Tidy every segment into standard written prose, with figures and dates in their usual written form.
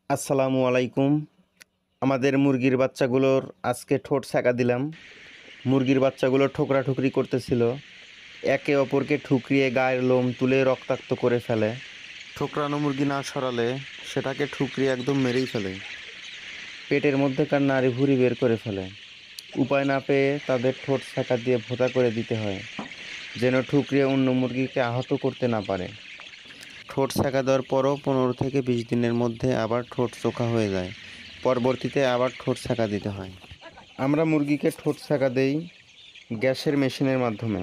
আসসালামু আলাইকুম। আমাদের মুরগির বাচ্চাগুলোর আজকে ঠোঁট ছ্যাঁকা দিলাম। মুরগির বাচ্চাগুলো ঠোকরাঠুকরি করতেছিল, একে অপরকে ঠুকরিয়ে গায়ের লোম তুলে রক্তাক্ত করে ফেলে। ঠোকরানো মুরগি না সরালে সেটাকে ঠুকরিয়ে একদম মেরেই ফেলে, পেটের মধ্যেকার নাড়ি ভুঁড়ি বের করে ফেলে। উপায় না পেয়ে তাদের ঠোঁট ছ্যাঁকা দিয়ে ভোঁতা করে দিতে হয়, যেন ঠুকরিয়ে অন্য মুরগিকে আহত করতে না পারে। ঠোঁট ছ্যাঁকা দেওয়ার পরও 15 থেকে 20 দিনের মধ্যে আবার ঠোঁট চোখা হয়ে যায়, পরবর্তীতে আবার ঠোঁট ছ্যাঁকা দিতে হয়। আমরা মুরগিকে ঠোঁট ছ্যাঁকা দেই গ্যাসের মেশিনের মাধ্যমে।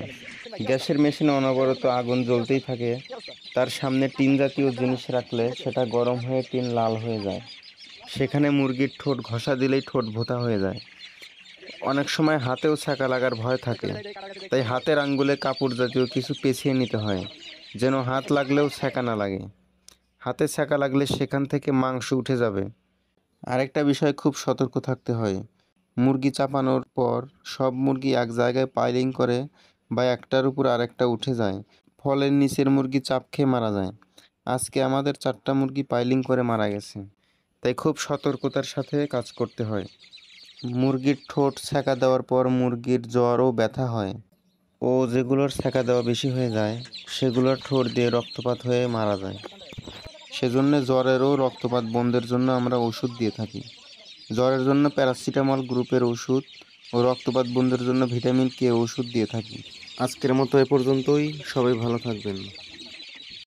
গ্যাসের মেশিনে অনবরত আগুন জ্বলতেই থাকে, তার সামনে টিন জাতীয় জিনিস রাখলে সেটা গরম হয়ে টিন লাল হয়ে যায়, সেখানে মুরগির ঠোঁট ঘষা দিলেই ঠোঁট ভোঁতা হয়ে যায়। অনেক সময় হাতেও ছ্যাঁকা লাগার ভয় থাকে, তাই হাতের আঙ্গুলে কাপড় জাতীয় কিছু পেঁচিয়ে নিতে হয়, যেন হাত লাগলেও ছ্যাঁকা না লাগে। হাতে ছ্যাঁকা লাগলে সেখান থেকে মাংস উঠে যাবে। আরেকটা বিষয়, খুব সতর্ক থাকতে হয়। মুরগি চাপানোর পর সব মুরগি এক জায়গায় পাইলিং করে বা একটার উপর আরেকটা উঠে যায়, ফলে নিচের মুরগি চাপ খেয়ে মারা যায়। আজকে আমাদের 4টা মুরগি পাইলিং করে মারা গেছে, তাই খুব সতর্কতার সাথে কাজ করতে হয়। মুরগির ঠোঁট ছ্যাঁকা দেওয়ার পর মুরগির জ্বর ও ব্যথা হয়, ও যেগুলোর ছ্যাঁকা দেওয়া বেশি হয়ে যায় সেগুলোর ঠোঁট দিয়ে রক্তপাত হয়ে মারা যায়। সেজন্য জ্বরের ও রক্তপাত বন্ধের জন্য আমরা ওষুধ দিয়ে থাকি। জ্বরের জন্য প্যারাসিটামল গ্রুপের ওষুধ ও রক্তপাত বন্ধের জন্য ভিটামিন কে ওষুধ দিয়ে থাকি। আজকের মতো এ পর্যন্তই। সবাই ভালো থাকবেন।